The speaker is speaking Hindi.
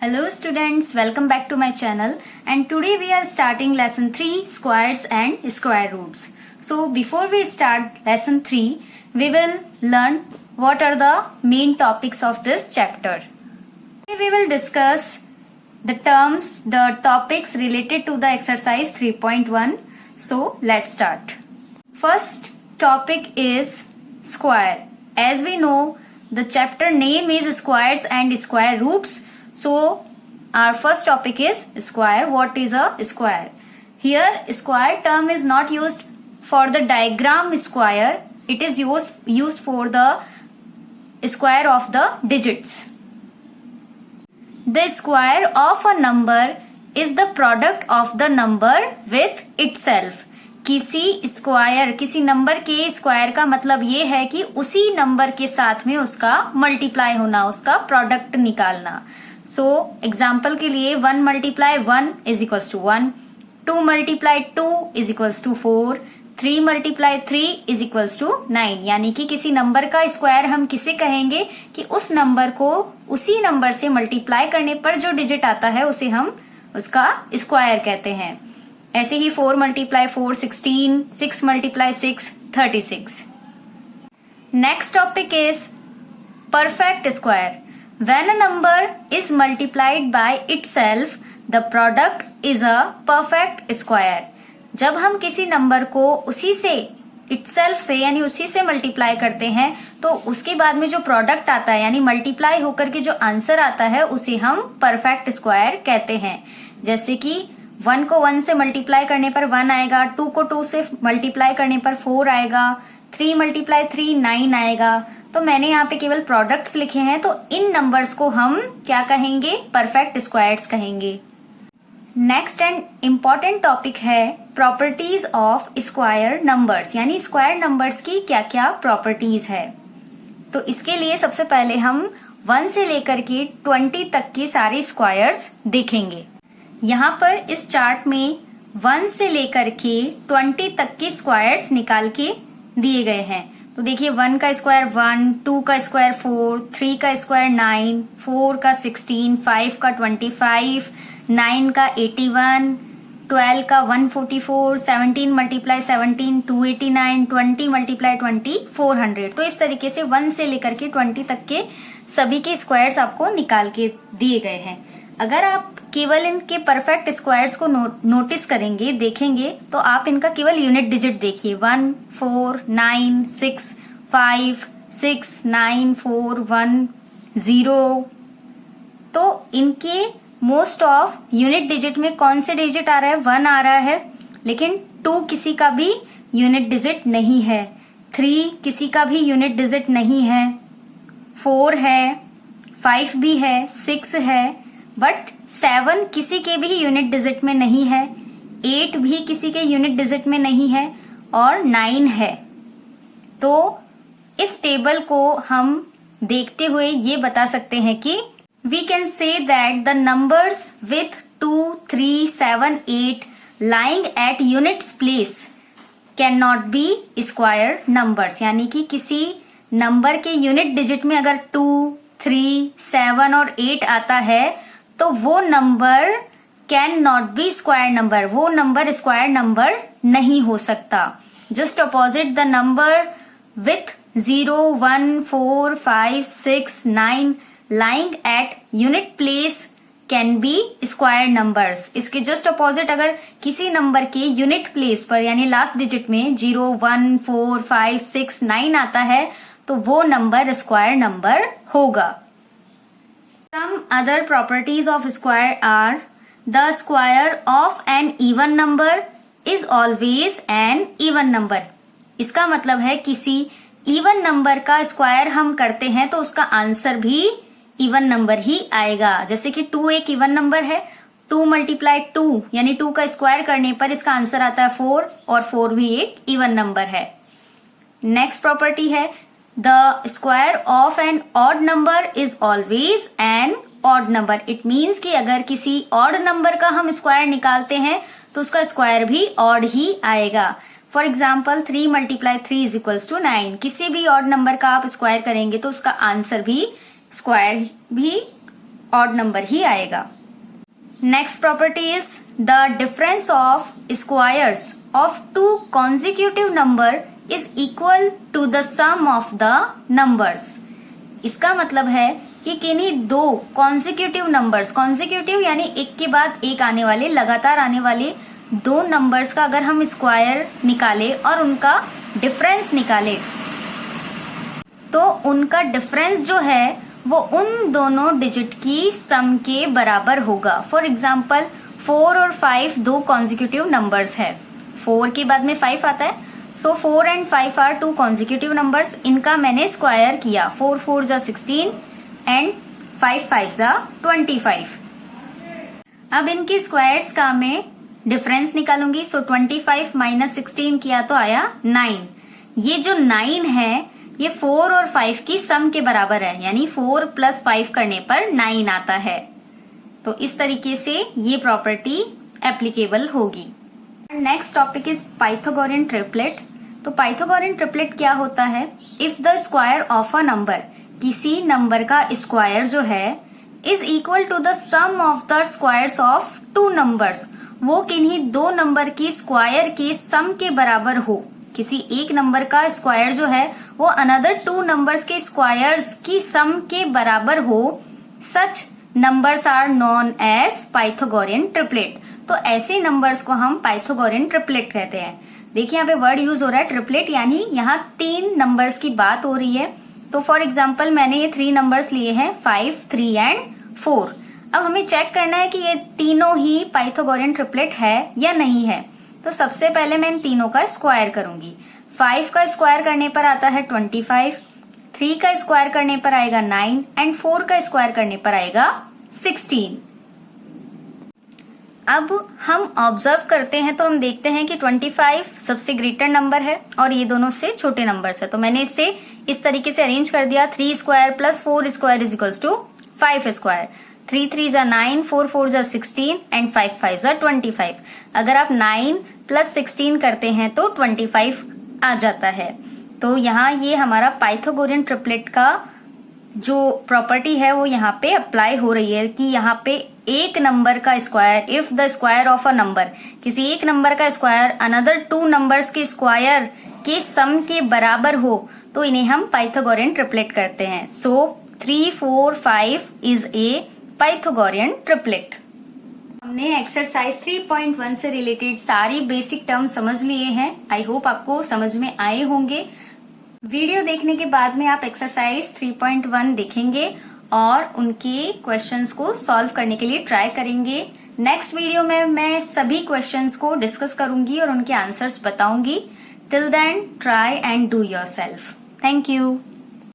Hello students, welcome back to my channel and today we are starting lesson 3 squares and square roots. So before we start lesson 3, we will learn what are the main topics of this chapter. Today we will discuss the terms, the topics related to the exercise 3.1. So let's start. First topic is square. As we know, the chapter name is squares and square roots. So our first topic is square. What is a square? Here square term is not used for the diagram square. It is used for the square of the digits. The square of a number is the product of the number with itself. किसी स्क्वायर, किसी नंबर के स्क्वायर का मतलब ये है कि उसी नंबर के साथ में उसका मल्टीप्लाई होना, उसका प्रोडक्ट निकालना. सो एग्जाम्पल के लिए 1 multiply 1 is equals to 1, 2 multiply 2 is equals to 4, 3 multiply 3 is equals to 9. यानी कि किसी नंबर का स्क्वायर हम किसे कहेंगे कि उस नंबर को उसी नंबर से मल्टीप्लाई करने पर जो डिजिट आता है उसे हम उसका स्क्वायर कहते हैं. ऐसे ही 4 multiply 4 16, 6 multiply 6 36. Next topic is perfect square. When a number is multiplied by itself, the product is a perfect square. जब हम किसी नंबर को उसी से itself से यानी उसी से मल्टीप्लाई करते हैं तो उसके बाद में जो प्रोडक्ट आता है यानी मल्टीप्लाई होकर के जो आंसर आता है उसे हम परफेक्ट स्क्वायर कहते हैं. जैसे कि 1 को 1 से मल्टीप्लाई करने पर 1 आएगा, 2 को 2 से मल्टीप्लाई करने पर 4 आएगा, 3 मल्टीप्लाई 3 9 आएगा. तो मैंने यहाँ पे केवल प्रोडक्ट्स लिखे हैं, तो इन नंबर्स को हम क्या कहेंगे? परफेक्ट स्क्वायर्स कहेंगे. नेक्स्ट एंड इम्पॉर्टेंट टॉपिक है प्रॉपर्टीज ऑफ स्क्वायर नंबर्स, यानी स्क्वायर नंबर्स की क्या क्या प्रॉपर्टीज है. तो इसके लिए सबसे पहले हम 1 से लेकर के 20 तक की सारी स्क्वायर्स देखेंगे. यहाँ पर इस चार्ट में 1 से लेकर के 20 तक की स्क्वायर्स निकाल के दिए गए हैं. तो देखिए 1 का स्क्वायर 1, 2 का स्क्वायर 4, 3 का स्क्वायर 9, 4 का 16, 5 का 25, 9 का 81, 12 का 144, 17 मल्टीप्लाई 17 289, 20 मल्टीप्लाई 20 400. तो इस तरीके से 1 से लेकर के 20 तक के सभी के स्क्वायर्स आपको निकाल के दिए गए हैं. अगर आप केवल इनके परफेक्ट स्क्वायर्स को नोटिस करेंगे, देखेंगे, तो आप इनका केवल यूनिट डिजिट देखिए 1 4 9 6 5 6 9 4 1 0. तो इनके मोस्ट ऑफ यूनिट डिजिट में कौन से डिजिट आ रहा है? 1 आ रहा है, लेकिन 2 किसी का भी यूनिट डिजिट नहीं है, 3 किसी का भी यूनिट डिजिट नहीं है, 4 है, 5 भी है, 6 है, बट 7 किसी के भी यूनिट डिजिट में नहीं है, 8 भी किसी के यूनिट डिजिट में नहीं है और 9 है. तो इस टेबल को हम देखते हुए ये बता सकते हैं कि we can say that the numbers with 2 3 7 8 lying at units place can not be square numbers. यानी कि किसी नंबर के यूनिट डिजिट में अगर 2 3 7 और 8 आता है तो वो number can not be square number, वो नंबर स्क्वायर नंबर नहीं हो सकता. Just opposite the number with 0 1 4 5 6 9 lying at unit place can be square numbers. इसके जस्ट अपोजिट अगर किसी नंबर के यूनिट प्लेस पर यानी लास्ट डिजिट में 0 1 4 5 6 9 आता है तो वो नंबर स्क्वायर नंबर होगा. Some other properties of square are the square of an even number is always an even number. इसका मतलब है किसी इवन नंबर का स्क्वायर हम करते हैं तो उसका आंसर भी इवन नंबर ही आएगा. जैसे कि 2 एक इवन नंबर है, 2 मल्टीप्लाई 2 यानी 2 का स्क्वायर करने पर इसका आंसर आता है 4 और 4 भी एक इवन नंबर है. नेक्स्ट प्रॉपर्टी है The square of an odd number is always an odd number. It means कि अगर किसी odd number का हम स्क्वायर निकालते हैं तो उसका स्क्वायर भी odd ही आएगा. For example 3 multiply 3 is equals to 9. किसी भी odd number का आप स्क्वायर करेंगे तो उसका आंसर भी स्क्वायर भी ऑड नंबर ही आएगा। Next property is the difference of squares of two consecutive number is equal to the sum of the numbers. इसका मतलब है कि किन्हीं दो कॉन्जिक्यूटिव नंबर्स, कॉन्जिक्यूटिव यानी एक के बाद एक आने वाले, लगातार आने वाले दो नंबर्स का अगर हम स्क्वायर निकाले और उनका डिफरेंस निकाले तो उनका डिफरेंस जो है वो उन दोनों डिजिट की सम के बराबर होगा। फॉर एग्जाम्पल 4 और 5 दो कॉन्जिक्यूटिव नंबर्स है, 4 के बाद में 5 आता है, so 4 and 5 are two consecutive numbers. इनका मैंने स्क्वायर किया, 4 4 जा 16 एंड 5 5 जा 25। अब इनके स्क्वायर्स का मैं डिफरेंस निकालूंगी। सो 25 माइनस 16 किया तो आया 9। ये जो 9 है ये 4 और 5 की सम के बराबर है, यानी 4 प्लस 5 करने पर 9 आता है। तो इस तरीके से ये प्रॉपर्टी एप्लीकेबल होगी। Next topic is Pythagorean triplet. तो पाइथागोरियन ट्रिपलेट क्या होता है? If the square of a number, किसी नंबर का स्क्वायर जो है is equal to the sum of the squares of two numbers, वो किन्हीं दो नंबर की स्क्वायर के सम के बराबर हो। किसी एक नंबर का स्क्वायर जो है वो अनदर टू नंबर्स के स्क्वायर्स की सम के बराबर हो, such numbers are known as Pythagorean triplet. तो ऐसे नंबर्स को हम पाइथागोरियन ट्रिपलेट कहते हैं। देखिए यहाँ पे वर्ड यूज हो रहा है ट्रिपलेट, यानी यहाँ 3 नंबर्स की बात हो रही है। तो फॉर एग्जाम्पल मैंने ये 3 नंबर्स लिए हैं 5, 3 एंड 4। अब हमें चेक करना है कि ये तीनों ही पाइथागोरियन ट्रिपलेट है या नहीं है। तो सबसे पहले मैं इन तीनों का स्क्वायर करूंगी। 5 का स्क्वायर करने पर आता है 25, 3 का स्क्वायर करने पर आएगा 9 एंड 4 का स्क्वायर करने पर आएगा 16। अब हम ऑब्जर्व करते हैं तो हम देखते हैं कि 25 सबसे ग्रेटर नंबर है और ये दोनों से छोटे नंबर्स है। तो मैंने इसे इस तरीके से अरेंज कर दिया, 3 square plus 4 square is equals to 5 square. 3 3 जा 9, 4 4 जा 16 एंड 5 5 जा 25। अगर आप 9 प्लस 16 करते हैं तो 25 आ जाता है। तो यहाँ ये हमारा पाइथागोरियन ट्रिपलेट का जो प्रॉपर्टी है वो यहाँ पे अप्लाई हो रही है कि यहाँ पे एक नंबर का square, if the square of a number, किसी एक नंबर का स्क्वायर अनदर टू नंबर्स के स्क्वायर के सम के बराबर हो तो इन्हें हम पाइथागोरियन ट्रिपलेट करते हैं। सो 3 4 5 इज ए पाइथागोरियन ट्रिपलेट। हमने एक्सरसाइज 3.1 से रिलेटेड सारी बेसिक टर्म समझ लिए हैं। आई होप आपको समझ में आए होंगे। वीडियो देखने के बाद में आप एक्सरसाइज 3.1 देखेंगे और उनके क्वेश्चंस को सॉल्व करने के लिए ट्राई करेंगे। नेक्स्ट वीडियो में मैं सभी क्वेश्चंस को डिस्कस करूंगी और उनके आंसर्स बताऊंगी। Till then try and do yourself. Thank you.